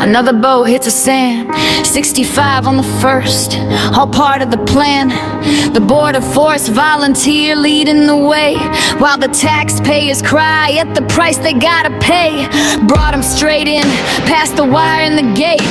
another boat hits the sand. 65 on the first, all part of the plan. The border force volunteer leading the way, while the taxpayers cry at the price they gotta pay. Brought them straight in, past the wire and the gate.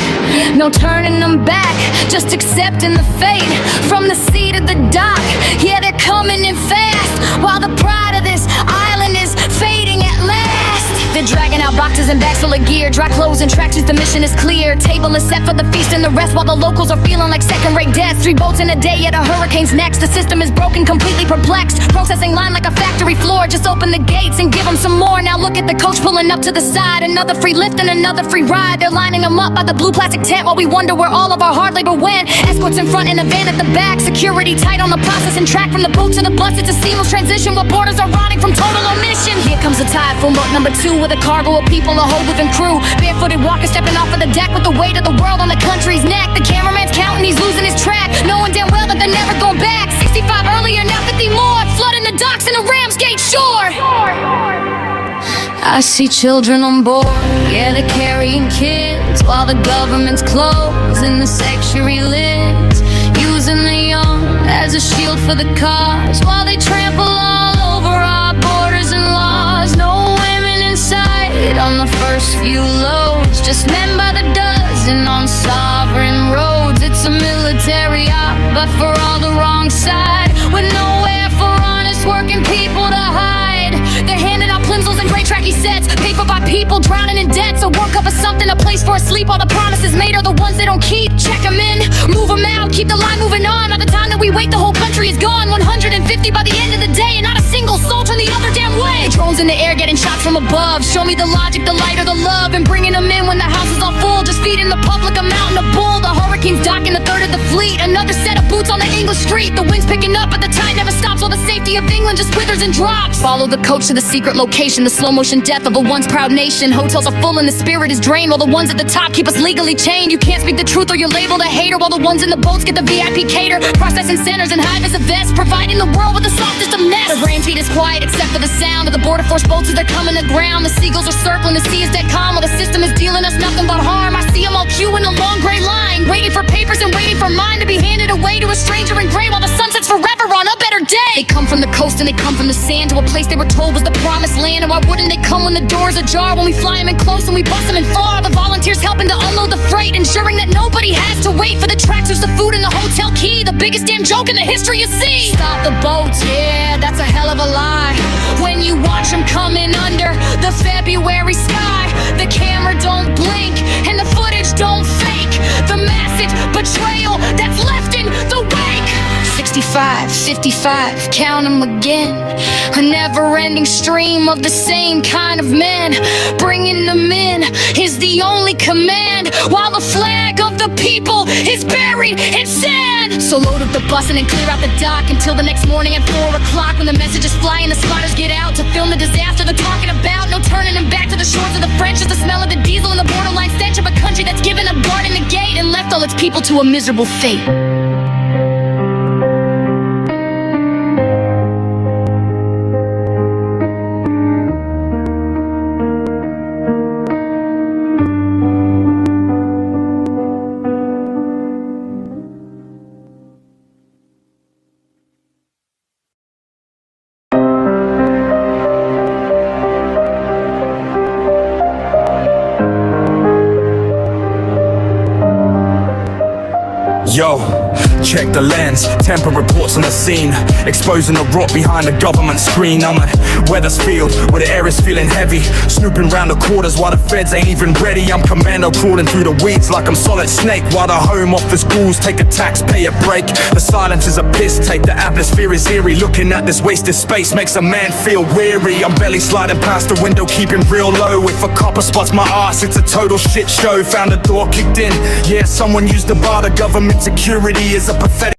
No turning them back, just accepting the fate. From the sea to the dock, yeah, they're coming in fast, while the pride of this island is fading at last. They're dragging out boxes and bags full of gear, dry clothes and tracksuits, the mission is clear. Table is set for the feast and the rest, while the locals are feeling like second-rate guests. 3 boats in a day, yet a hurricane's next. The system is broken, completely perplexed. Processing line like a factory floor, just open the gates and give them some more. Now look at the coach pulling up to the side, another free lift and another free ride. They're lining them up by the blue plastic tent, while we wonder where all of our hard labor went. Escorts in front and a van at the back, security tight on the processing track. From the boat to the bus, it's a seamless transition, while borders are rotting from total omission. Here comes the typhoon boat number 2, with a cargo of people, a whole moving crew. Barefooted walkers stepping off of the deck, with the weight of the world on the country's neck. The cameraman's counting, he's losing his track, knowing damn well that they're never going back. 65 earlier, now 50 more, flooding the docks and the Ramsgate shore. I see children on board, yeah, they're carrying kids, while the government's closing the sanctuary lids, using the young as a shield for the cause, while they trample all over our borders and laws. No women inside on the first few loads, just men by the dozen on sovereign roads. It's a military op, but for all the wrong side, with nowhere for honest working people to hide. They're handing out plimsolls and gray tracky sets, paid for by people drowning in debt. So work up a something, a place for a sleep. All the promises made are the ones they don't keep. Check them in, move them out, keep the line moving on. By the time that we wait, the whole country is gone. 150 by the end of the day, and not a single soul turn the other damn way. Drones in the air getting shots from above. Show me the logic, the light, or the love, and bringing them in when the house is all full. Just feeding the public a mountain of bull. The hurricane's docking a third of the fleet. Another set of boots on the English street. The wind's picking up, but the tide never stops, while the safety of England just withers and drops. Follow the coach to the secret location, the slow motion death of a once proud nation. Hotels are full and the spirit is drained, while the ones at the top keep us legally chained. You can't speak the truth or you're labeled a hater, while the ones in the boats get the VIP cater. Processing centers and hive as a vest, providing the world with the softest of nests. The rain feed is quiet except for the sound of the border force boats as they're coming to ground. The seagulls are circling, the sea is dead calm, while the system is dealing us nothing but harm. I see them all queuing a long gray line, waiting for papers and waiting for mine to be handed away to a stranger in gray, while the sun sets forever on a better day. They come from the coast and they come from the sand, to a place they were told was the promised land. And why wouldn't they come when the doors ajar, when we fly them in close and we bust them in far? The volunteers helping to unload the freight, ensuring that nobody has to wait for the tractors, the food, and the hotel key. The biggest damn joke in the history you see. Stop the boats, yeah, that's a hell of a lie. When you watch them coming under the February sky, the camera don't blink and the footage don't fake. The massive betrayal that's left in the wake. 65, 55, count them again. A never-ending stream of the same kind of men. Bringing them in is the only command, while the flag of the people is buried in sand. So load up the bus and then clear out the dock until the next morning at 4 o'clock, when the messages fly and the spotters get out to film the disaster they're talking about. No turning them back to the shores of the French, just the smell of the diesel and the borderline stench of a country that's given up guarding the gate and left all its people to a miserable fate. Yo, check the lens, temper reports on the scene, exposing the rot behind the government screen. I'm at Weathersfield, where the air is feeling heavy, snooping round the quarters while the feds ain't even ready. I'm commando crawling through the weeds like I'm Solid Snake, while the home office ghouls take a taxpayer break. The silence is a piss take, the atmosphere is eerie. Looking at this wasted space makes a man feel weary. I'm barely sliding past the window, keeping real low. If a copper spots my ass, it's a total shit show. Found the door kicked in, yeah, someone used the bar. The government security is a pathetic